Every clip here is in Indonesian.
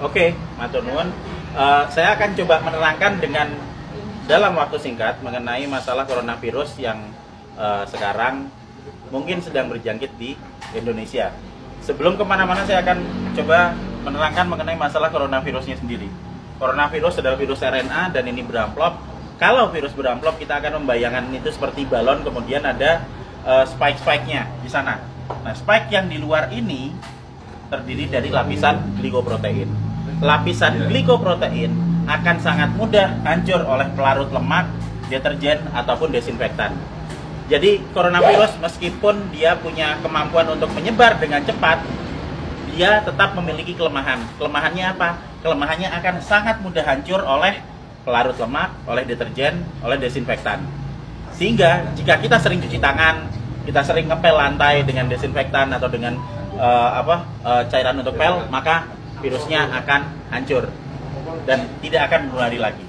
Oke, matur nuwun. Saya akan coba menerangkan dengan dalam waktu singkat mengenai masalah coronavirus yang sekarang mungkin sedang berjangkit di Indonesia. Sebelum kemana-mana, saya akan coba menerangkan mengenai masalah coronavirusnya sendiri. Coronavirus adalah virus RNA dan ini beramplop. Kalau virus beramplop, kita akan membayangkan itu seperti balon, kemudian ada spike-spike-nya di sana. Nah, spike yang di luar ini terdiri dari lapisan glikoprotein. Lapisan glikoprotein akan sangat mudah hancur oleh pelarut lemak, deterjen, ataupun desinfektan. Jadi coronavirus meskipun dia punya kemampuan untuk menyebar dengan cepat, dia tetap memiliki kelemahan. Kelemahannya apa? Kelemahannya akan sangat mudah hancur oleh pelarut lemak, oleh deterjen, oleh desinfektan. Sehingga jika kita sering cuci tangan, kita sering ngepel lantai dengan desinfektan atau dengan cairan untuk pel, maka virusnya akan hancur dan tidak akan menulari lagi.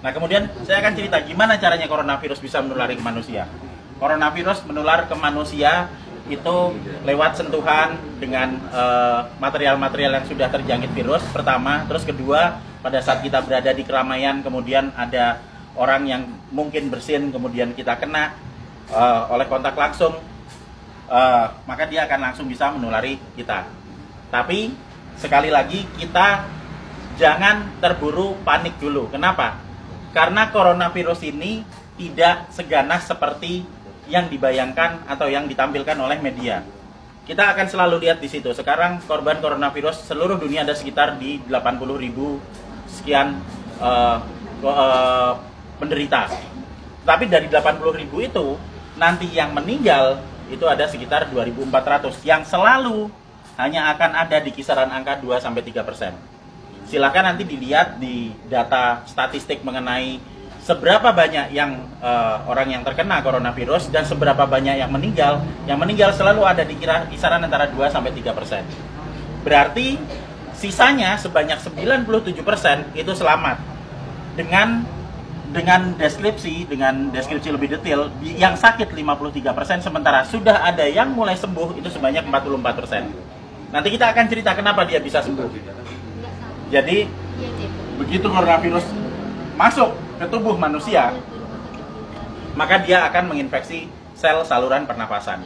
Nah, kemudian saya akan cerita gimana caranya coronavirus bisa menulari ke manusia. Coronavirus menular ke manusia itu lewat sentuhan dengan material-material yang sudah terjangkit virus pertama, terus kedua pada saat kita berada di keramaian, kemudian ada orang yang mungkin bersin, kemudian kita kena oleh kontak langsung, maka dia akan langsung bisa menulari kita. Tapi sekali lagi kita jangan terburu panik dulu. Kenapa? Karena coronavirus ini tidak seganas seperti yang dibayangkan atau yang ditampilkan oleh media. Kita akan selalu lihat di situ. Sekarang korban coronavirus seluruh dunia ada sekitar di 80.000 sekian penderita. Tapi dari 80.000 itu nanti yang meninggal itu ada sekitar 2.400 yang selalu hanya akan ada di kisaran angka 2-3%. Silakan nanti dilihat di data statistik mengenai seberapa banyak yang orang yang terkena coronavirus dan seberapa banyak yang meninggal. Yang meninggal selalu ada di kisaran antara 2-3%. Berarti sisanya sebanyak 97% itu selamat. Dengan deskripsi lebih detail, yang sakit 53%, sementara sudah ada yang mulai sembuh itu sebanyak 44%. Nanti kita akan cerita kenapa dia bisa sembuh. Jadi begitu coronavirus masuk ke tubuh manusia, maka dia akan menginfeksi sel saluran pernapasan.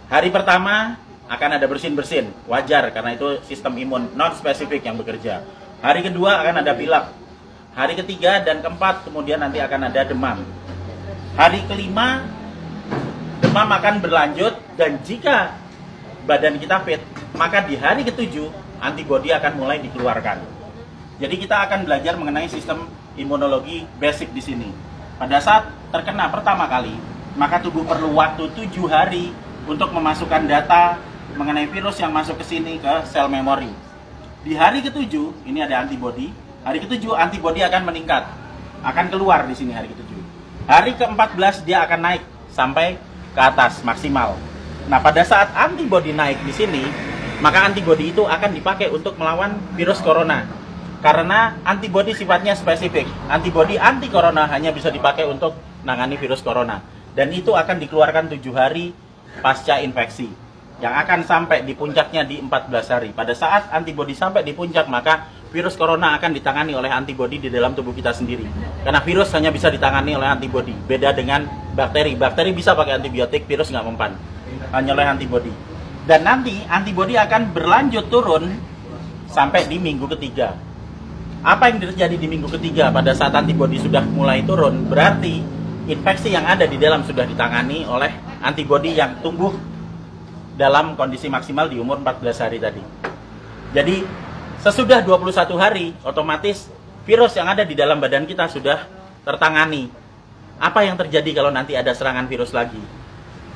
Hari pertama akan ada bersin-bersin, wajar karena itu sistem imun non spesifik yang bekerja. Hari kedua akan ada pilek. Hari ketiga dan keempat kemudian nanti akan ada demam. Hari kelima demam akan berlanjut, dan jika badan kita fit, maka di hari ketujuh antibodi akan mulai dikeluarkan. Jadi kita akan belajar mengenai sistem imunologi basic di sini. Pada saat terkena pertama kali, maka tubuh perlu waktu 7 hari untuk memasukkan data mengenai virus yang masuk ke sini ke sel memori. Di hari ketujuh ini ada antibodi. Hari ketujuh antibodi akan meningkat, akan keluar di sini hari ketujuh. Hari ke-14 dia akan naik sampai ke atas maksimal. Nah, pada saat antibodi naik di sini, maka antibodi itu akan dipakai untuk melawan virus corona. Karena antibodi sifatnya spesifik. Antibodi anti corona hanya bisa dipakai untuk menangani virus corona. Dan itu akan dikeluarkan 7 hari pasca infeksi, yang akan sampai di puncaknya di 14 hari. Pada saat antibodi sampai di puncak, maka virus corona akan ditangani oleh antibodi di dalam tubuh kita sendiri. Karena virus hanya bisa ditangani oleh antibodi. Beda dengan bakteri. Bakteri bisa pakai antibiotik, virus nggak mempan. Hanya oleh antibodi. Dan nanti antibodi akan berlanjut turun sampai di minggu ketiga. Apa yang terjadi di minggu ketiga pada saat antibodi sudah mulai turun? Berarti infeksi yang ada di dalam sudah ditangani oleh antibodi yang tumbuh dalam kondisi maksimal di umur 14 hari tadi. Jadi sesudah 21 hari, otomatis virus yang ada di dalam badan kita sudah tertangani. Apa yang terjadi kalau nanti ada serangan virus lagi?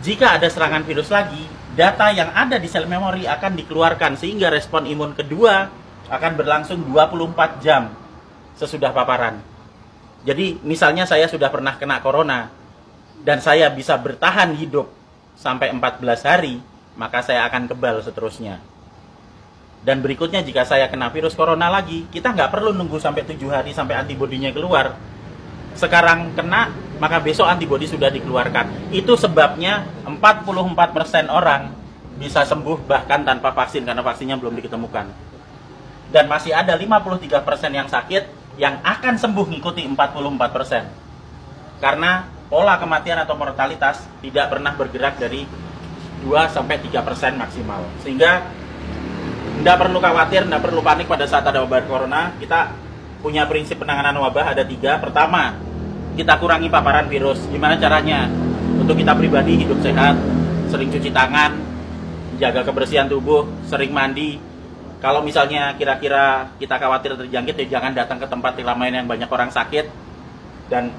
Jika ada serangan virus lagi, data yang ada di sel memori akan dikeluarkan sehingga respon imun kedua akan berlangsung 24 jam sesudah paparan. Jadi misalnya saya sudah pernah kena corona dan saya bisa bertahan hidup sampai 14 hari, maka saya akan kebal seterusnya. Dan berikutnya jika saya kena virus corona lagi, kita nggak perlu nunggu sampai 7 hari sampai antibodinya keluar. Sekarang kena, maka besok antibodi sudah dikeluarkan. Itu sebabnya 44% orang bisa sembuh bahkan tanpa vaksin, karena vaksinnya belum diketemukan. dan masih ada 53% yang sakit yang akan sembuh ngikuti 44%. Karena pola kematian atau mortalitas tidak pernah bergerak dari 2-3% maksimal. Sehingga tidak perlu khawatir, tidak perlu panik pada saat ada wabah corona. Kita punya prinsip penanganan wabah ada 3. Pertama, kita kurangi paparan virus. Gimana caranya? Untuk kita pribadi hidup sehat, sering cuci tangan, jaga kebersihan tubuh, sering mandi. Kalau misalnya kira-kira kita khawatir terjangkit, ya jangan datang ke tempat keramaian yang banyak orang sakit. Dan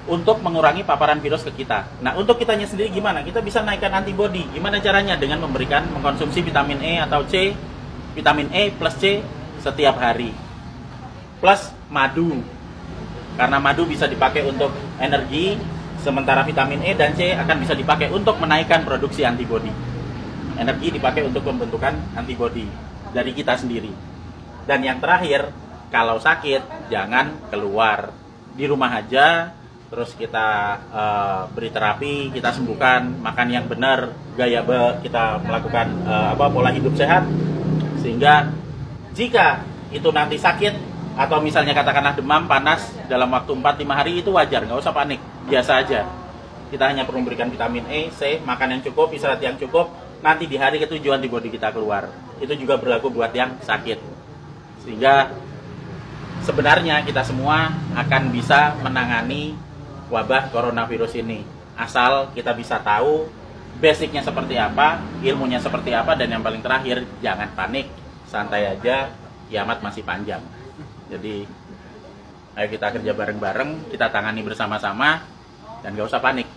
untuk mengurangi paparan virus ke kita. Nah, untuk kitanya sendiri gimana? Kita bisa naikkan antibodi. Gimana caranya? Dengan mengkonsumsi vitamin E atau C, vitamin E plus C setiap hari. Plus madu. Karena madu bisa dipakai untuk energi, sementara vitamin E dan C akan bisa dipakai untuk menaikkan produksi antibodi. Energi dipakai untuk pembentukan antibodi dari kita sendiri. Dan yang terakhir, kalau sakit jangan keluar, di rumah aja. Terus kita beri terapi, kita sembuhkan, makan yang benar, kita melakukan pola hidup sehat, sehingga jika itu nanti sakit atau misalnya katakanlah demam, panas dalam waktu 4-5 hari, itu wajar, nggak usah panik, biasa aja. Kita hanya perlu memberikan vitamin E, C, makan yang cukup, istirahat yang cukup, nanti di hari ketujuh antibodi kita keluar. Itu juga berlaku buat yang sakit. Sehingga sebenarnya kita semua akan bisa menangani wabah coronavirus ini, asal kita bisa tahu basicnya seperti apa, ilmunya seperti apa, dan yang paling terakhir, jangan panik, santai aja, kiamat masih panjang. Jadi ayo kita kerja bareng-bareng, kita tangani bersama-sama, dan gak usah panik.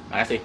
Terima kasih.